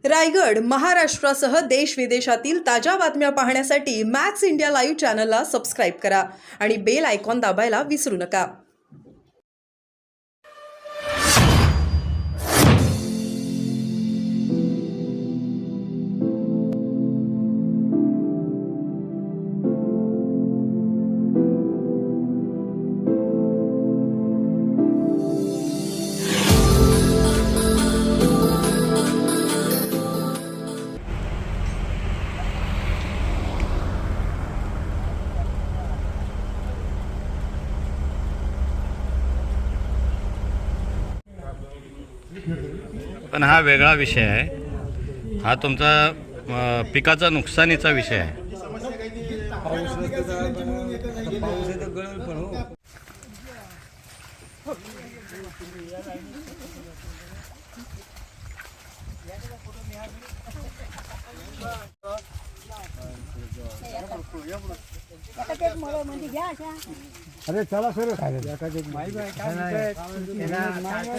रायगड, महाराष्ट्रासह देश विदेशातील ताज्या बातम्या पाहण्यासाठी मॅक्स इंडिया लाईव्ह चॅनलला सबस्क्राईब करा आणि बेल आयकॉन दाबायला विसरू नका. पण हा वेगळा विषय आहे. हा तुमचा पिकाचा नुकसानीचा विषय आहे.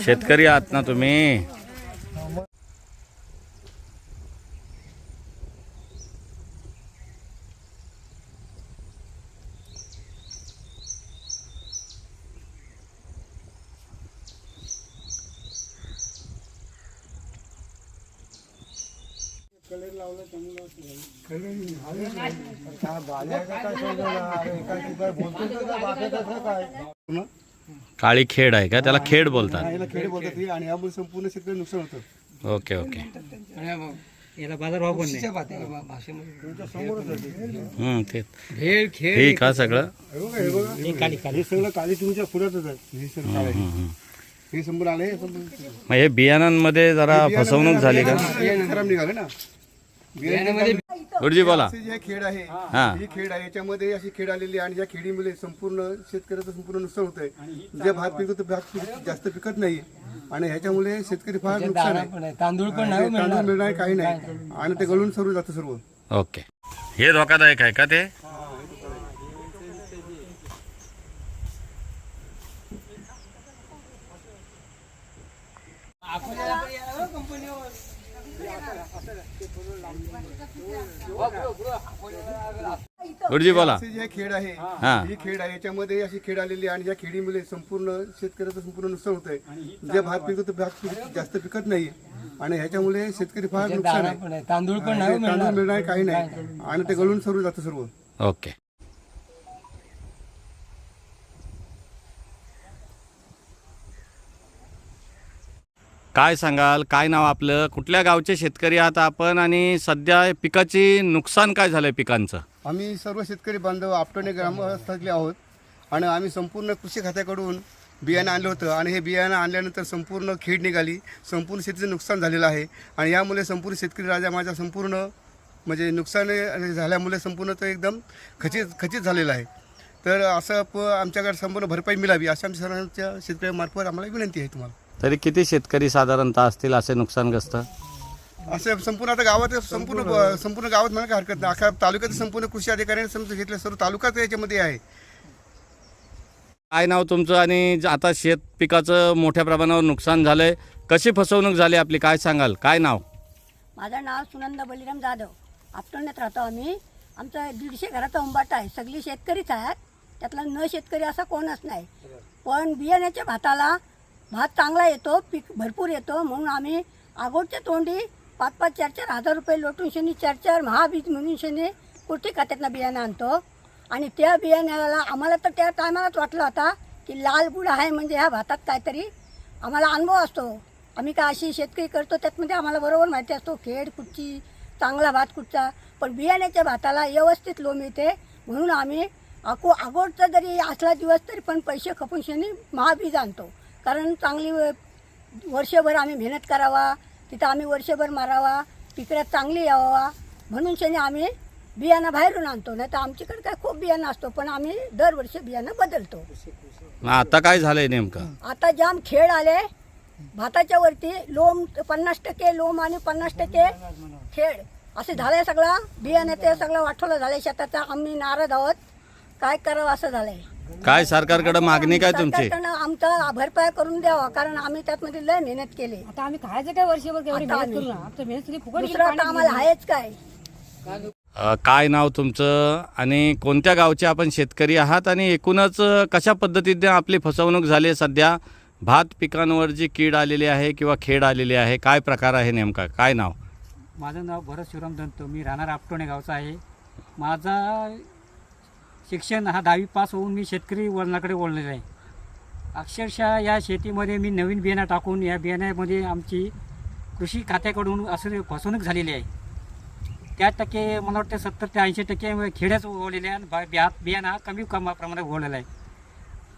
शेतकरी आहात ना तुम्ही? काळी खेड आहे का? त्याला खेड बोलतात. खेड बोलतात आणि यामुळे संपूर्ण शेतकरी नुकसान होतं. Okay okay. याला बाजारभाव पण नाही. हे का सगळं हे सगळं काळी तुमच्या पुढ्यातच आहे. हे सगळं काळं आहे. हे संपूर्ण आले. मग हे बियाणांमध्ये जरा फसवणूक झाली का? खराब निघाले ना. गुरुजी बोला. जे खेड आहे हा. ही खेड आहे, याच्यामध्ये अशी खेड आलेली आणि या खेडीमुळे संपूर्ण शेतकऱ्याचं संपूर्ण नुकसान होत आहे. जे भात पिकतो ते भात जास्त पिकत नाही आणि ह्याच्यामुळे शेतकरी फार नुकसान आहे. तांदूळ पण तांदूळ मिळणार काही नाही आणि ते गळून सर्व जातं सर्व. ओके. हे धोकादायक आहे का ते? गुरुजी बोला. जे खेड आहे हा. ही खेड आहे, याच्यामध्ये अशी खेड आलेली आणि या खेडीमुळे संपूर्ण शेतकऱ्याचं संपूर्ण नुकसान होत आहे. जे भात पिकतो ते भात जास्त पिकत नाही आणि ह्याच्यामुळे शेतकरी फार नुकसान आहे. तांदूळ पण तांदूळ मिळणार काही नाही आणि ते गळून सर्व जातं सर्व. ओके. काय सांगाल? काय नाव आपलं? कुठल्या गावचे शेतकरी आहात आपण? आणि सध्या पिकाची नुकसान काय झालंय पिकांचं? आम्ही सर्व शेतकरी बांधव आपटणे ग्रामस्थातले आहोत आणि आम्ही संपूर्ण कृषी खात्याकडून बियाणं आणलं होतं आणि हे बियाणं आणल्यानंतर संपूर्ण खेड निघाली. संपूर्ण शेतीचं नुकसान झालेलं आहे आणि यामुळे संपूर्ण शेतकरी राजा माझा संपूर्ण म्हणजे नुकसान झाल्यामुळे संपूर्ण तो एकदम खचित झालेला आहे. तर असं आमच्याकडे संपूर्ण भरपाई मिळावी अशी आमच्या सर्वांच्या शेतकऱ्यांमार्फत आम्हाला विनंती आहे तुम्हाला. तरी किती शेतकरी साधारणतः असतील असे नुकसानग्रस्त? असं संपूर्ण आता गावात संपूर्ण गावात म्हणा काय हरकत नाही. अख्या तालुक्यात संपूर्ण कृषी अधिकाऱ्यांनी समजून घेतलं. सर्व तालुकाच याच्यामध्ये आहे. काय नाव तुमचं? आणि आता शेत पिकाचं मोठ्या प्रमाणावर नुकसान झालंय. कशी फसवणूक झाली आपली? काय सांगाल? काय नाव? माझं नाव सुनंदा बलिराम जाधव. आपटण्यात राहतो आम्ही. आमचं 150 घराचा उंबाट आहे. सगळी शेतकरीच आहेत. त्यातला न शेतकरी असा कोणच नाही. पण बियाण्याच्या भाताला भात चांगला येतो, पीक भरपूर येतो म्हणून आम्ही आगोडच्या तोंडी 5-5, 4-4 हजार रुपये लोटून शनी 4-4 महाबीज म्हणून शनी कृषी खात्यातनं बियाणं आणतो. आणि त्या बियाण्याला आम्हाला तर त्या टायमालाच वाटलं होता की लाल गुळ आहे म्हणजे ह्या भातात काहीतरी आम्हाला अनुभव असतो. आम्ही काय अशी शेतकरी करतो त्यातमध्ये आम्हाला बरोबर माहिती असतो खेड कुठची, चांगला भात कुठचा. पण बियाण्याच्या भाताला व्यवस्थित लो मिळते म्हणून आम्ही आगोडचा जरी असला दिवस तरी पण पैसे खपून शनी महाबीज आणतो. कारण चांगली वर्षभर आम्ही मेहनत करावा, तिथं आम्ही वर्षभर मारावा, पिकऱ्यात चांगली यावा म्हणून शनी आम्ही बियाणं बाहेरून आणतो. नाही तर आमच्याकडे काय खूप बियाणं असतो पण आम्ही दरवर्षी बियाणं बदलतो. आता काय झालंय नेमकं? आता जाम खेळ आले भाताच्या वरती. लोम 50% लोम आणि 50% खेळ असे झालंय. सगळं बियाणं ते सगळं वाठवलं झालंय शेताचं. आम्ही नाराज आहोत. काय करावं असं झालंय. काय सरकारकडे मागणी काय तुमची? सरकारकडनं आमचा भरपाई करून द्यावा, कारण आम्ही त्यातमध्ये लय मेहनत केली. आता आम्ही खायचं काय वर्षभर एवढी आता मेहनत आम्ही- करू ना, आमचं मेहनत सगळी फुकट गेली दुसरं आता पाण्यात आम्हाला गेली. आहेच काय. काय नाव तुमचं आणि कोणत्या गावचे आपण शेतकरी आहात आणि एकूणच कशा पद्धतीने आपली फसवणूक झाली आहे? सध्या भात पिकांवर जी कीड आलेली आहे किंवा खेड आलेली आहे, काय प्रकार आहे नेमका? काय नाव? माझं नाव भरत शिवराम दंत, मी राहणार आपटोणे गावचा आहे. माझा शिक्षण हा 10वी पास होऊन मी शेतकरी वळणाकडे वळलेला आहे. अक्षरशः या शेतीमध्ये मी नवीन बियाणा टाकून या बियाण्यामध्ये आमची कृषी खात्याकडून असं फसवणूक झालेली आहे. त्या टक्के मला वाटतं 70 ते 80% खेड्याच उगवलेले आहे आणि बियाणा कमी प्रमाणात उगवलेला आहे.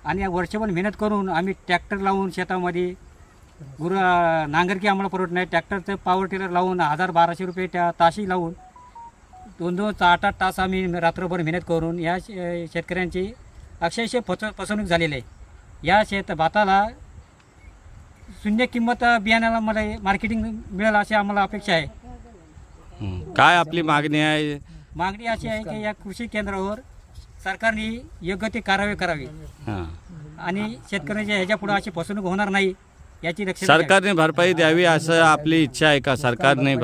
आणि या वर्षभर मेहनत करून आम्ही ट्रॅक्टर लावून शेतामध्ये नांगरकी आम्हाला परवडत नाही. ट्रॅक्टरचं पॉवर टिलर लावून 1000-1200 रुपये त्या ताशी लावून 2-2, 8-8 तास आम्ही रात्रभर मेहनत करून या शेतकऱ्यांची अक्षरशः फसवणूक झालेली आहे. या भाताला शून्य किंमत बियाण्याला मला मार्केटिंग मिळेल अशी आम्हाला अपेक्षा आहे. काय आपली मागणी आहे? मागणी अशी आहे की या कृषी केंद्रावर सरकारने योग्य ते कारवाई करावी हां. आणि शेतकऱ्यांच्या ह्याच्यापुढे अशी फसवणूक होणार नाही याची दक्षता घ्यावी. सरकारने भरपाई द्यावी असं आपली इच्छा आहे का? सरकारने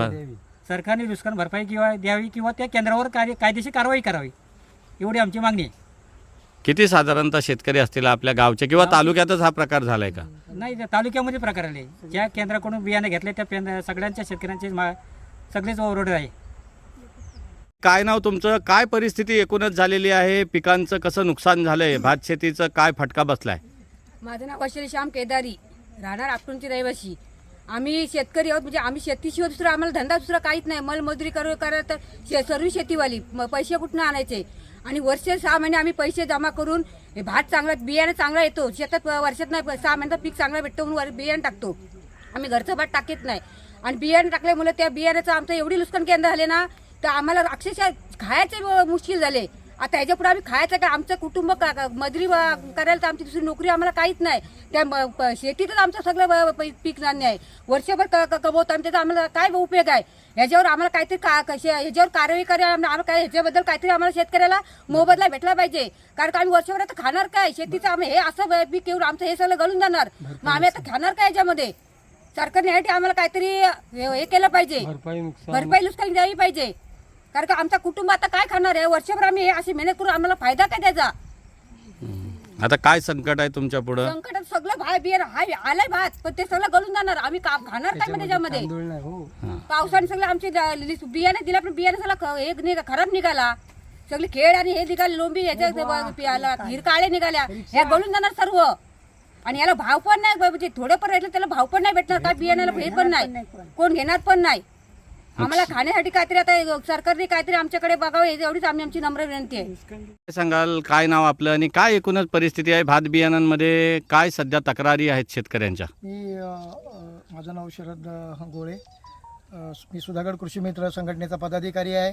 सरकारने नुकसान भरपाई किंवा द्यावी किंवा त्या केंद्रावर कायदेशीर कारवाई करावी एवढी आमची मागणी आहे. किती साधारणतः शेतकरी असतील आपल्या गावचे किंवा तालुक्यातच हा प्रकार झालाय का? नाही, त्या तालुक्यामध्ये प्रकार आले. ज्या केंद्राकडून बियाणे घेतले त्या सगळ्यांच्या शेतकऱ्यांचे सगळेच ओरडे आहे. काय नाव तुमचं? काय परिस्थिती एकूणच झालेली आहे? पिकांचं कसं नुकसान झालंय? भात शेतीचं काय फटका बसलाय? माझं नाव अश्विनी श्याम केदारी, राहणार आपटूनची रहिवासी. आम्ही शेतकरी आहोत, म्हणजे आम्ही शेतीशिवाय दुसरं आम्हाला धंदा दुसरा काहीच नाही. मजदुरी करायला तर सर्व शेतीवाली पैसे कुठनं आणायचे आणि वर्ष 6 महिने आम्ही पैसे जमा करून हे भात चांगला बियाणं चांगला येतो शेतात. वर्षात नाही 6 महिन्यात पीक चांगला भेटतो म्हणून बियाणं टाकतो आम्ही. घरचं भात टाकीत नाही आणि बियाणं टाकल्यामुळे त्या बियाण्याचं आमचं एवढी नुकसान केंद्र झाले ना, तर आम्हाला अक्षरशः खायचे मुश्किल झाले. आता ह्याच्यापुढे आम्ही खायचं काय? आमचं कुटुंब मजुरी करायला तर आमची दुसरी नोकरी आम्हाला काहीच नाही. त्या शेतीतच आमचं सगळं पीक धान्य आहे. वर्षभर कमवतो आम्ही, त्याचा आम्हाला काय उपयोग आहे? ह्याच्यावर आम्हाला काहीतरी ह्याच्यावर कारवाई करायला आम्हाला काय ह्याच्याबद्दल काहीतरी आम्हाला शेतकऱ्याला मोबदला भेटला पाहिजे. कारण का आम्ही वर्षभर आता खाणार काय? शेतीचं आम्ही हे असं पीक येऊन आमचं हे सगळं गळून जाणार. मग आम्ही आता खाणार काय याच्यामध्ये? सरकारने यासाठी आम्हाला काहीतरी हे केलं पाहिजे, भरपाई नुकसान द्यावी पाहिजे. कारण का आमचा कुटुंब आता काय खाणार आहे? वर्षभर आम्ही हे अशी मेहनत करून आम्हाला फायदा काय त्याचा? आता काय संकट आहे तुमच्या पुढं? संकटात सगळं आलंय भात, पण ते सगळं गळून जाणार. आम्ही खाणार काय म्हणजे त्याच्यामध्ये? पावसाने सगळं आमचे बियाणे दिला, पण बियाणे सगळं खराब निघाला. सगळी खेळ आणि हे निघाले, लोंबी ह्याच्या हिरकाळे निघाल्या, ह्या गळून जाणार सर्व. आणि याला भाव पण नाही, म्हणजे थोडं पण राहिलं त्याला भाव पण नाही भेटणार. काय बियाण्याला हे पण नाही, कोण घेणार पण नाही. आम्हाला खाण्यासाठी काहीतरी आता सरकारने काहीतरी आमच्याकडे बघावं, एवढीच आमची नम्र विनंती आहे. काय सांगाल? काय नाव आपलं आणि काय एकूणच परिस्थिती आहे भात बियाणांमध्ये? काय सध्या तक्रारी आहेत शेतकऱ्यांच्या? माझं नाव शरद गोळे, मी सुधागड कृषी मित्र संघटनेचा पदाधिकारी आहे.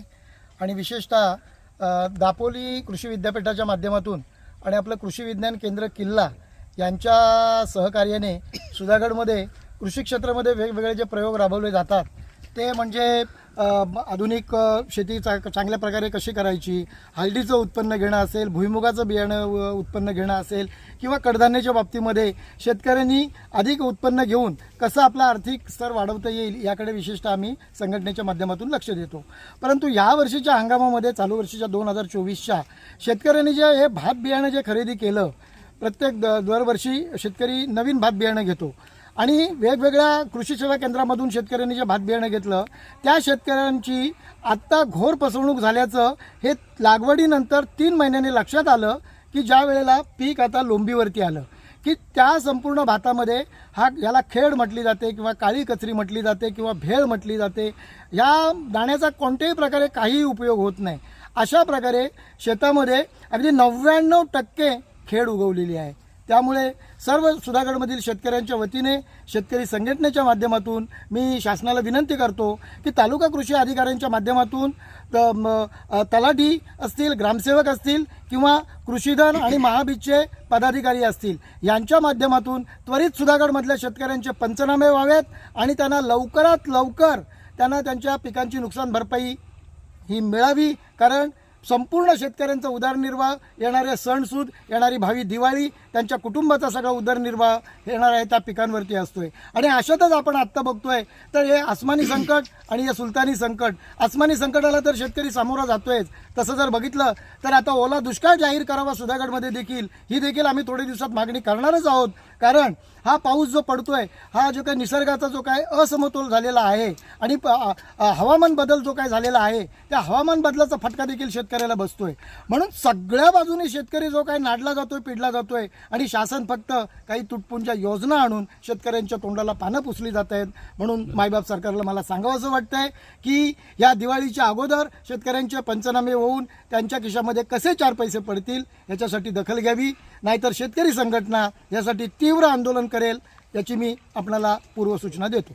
आणि विशेषतः दापोली कृषी विद्यापीठाच्या माध्यमातून आणि आपलं कृषी विज्ञान केंद्र किल्ला यांच्या सहकार्याने सुधागडमध्ये कृषी क्षेत्रामध्ये वेगवेगळे जे प्रयोग राबवले जातात ते म्हणजे आधुनिक शेती चांगल्या प्रकारे कशी करायची, हळदीचं उत्पन्न घेणं असेल, भुईमुगाचं बियाणं उत्पन्न घेणं असेल किंवा कडधान्याच्या बाबतीमध्ये शेतकऱ्यांनी अधिक उत्पन्न घेऊन कसं आपला आर्थिक स्तर वाढवता येईल याकडे विशेषतः आम्ही संघटनेच्या माध्यमातून लक्ष देतो. परंतु या वर्षीच्या हंगामामध्ये चालू वर्षीच्या 2024च्या शेतकऱ्यांनी जे हे भात बियाणं जे खरेदी केलं, प्रत्येक दरवर्षी शेतकरी नवीन भात बियाणं घेतो आणि वेगवेगळ्या कृषी सेवा केंद्रामधून शेतकऱ्यांनी जे भात बियाणं घेतलं त्या शेतकऱ्यांची आत्ता घोर फसवणूक झाल्याचं हे लागवडीनंतर 3 महिन्यांनी लक्षात आलं की ज्या वेळेला पीक आता लोंबीवरती आलं की त्या संपूर्ण भातामध्ये याला खेड म्हटली जाते किंवा काळी कचरी म्हटली जाते किंवा भेळ म्हटली जाते. या दाण्याचा कोणत्याही प्रकारे काही उपयोग होत नाही. अशा प्रकारे शेतामध्ये अगदी 99% खेड उगवलेली आहे. त्यामुळे सर्व सुधागडमधील शेतकऱ्यांच्या वतीने शेतकरी संघटनेच्या माध्यमातून मी शासनाला विनंती करतो की तालुका कृषी अधिकाऱ्यांच्या माध्यमातून तलाठी असतील, ग्रामसेवक असतील किंवा कृषीधन आणि महाबीजचे पदाधिकारी असतील यांच्या माध्यमातून त्वरित सुधागडमधल्या शेतकऱ्यांचे पंचनामे व्हावेत आणि त्यांना लवकरात लवकर त्यांना त्यांच्या पिकांची नुकसान भरपाई ही मिळावी. कारण संपूर्ण शेतकऱ्यांचा उदरनिर्वाह, येणारे सणसूद, येणारी भावी दिवाळी, त्यांच्या कुटुंबाचा सगळा उदरनिर्वाह येणार आहे त्या पिकांवरती असतोय. आणि अशातच आपण आत्ता बघतोय तर हे आसमानी संकट आणि हे सुलतानी संकट. आसमानी संकटाला तर शेतकरी सामोरा जातोयच. तसं जर बघितलं तर आता ओला दुष्काळ जाहीर करावा सुधागडमध्ये देखील, ही देखील आम्ही थोडे दिवसात मागणी करणारच आहोत. कारण हा पाऊस जो पडतोय, हा जो काही निसर्गाचा जो काय असमतोल झालेला आहे आणि हवामान बदल जो काय झालेला आहे, त्या हवामान बदलाचा फटका देखील शेतकऱ्याला बसतोय. म्हणून सगळ्या बाजूने शेतकरी जो काय नाडला जातोय, पिडला जातोय आणि शासन फक्त काही तुटपुंच्या योजना आणून शेतकऱ्यांच्या तोंडाला पानं पुसली जात आहेत. म्हणून मायबाप सरकारला मला सांगावंसं वाटतंय की या दिवाळीच्या अगोदर शेतकऱ्यांचे पंचनामे होऊन त्यांच्या खिशामध्ये कसे 4 पैसे पडतील याच्यासाठी दखल घ्यावी. नाहीतर शेतकरी संघटना यासाठी तीव्र आंदोलन करेल, याची मी आपल्याला पूर्वसूचना देतो.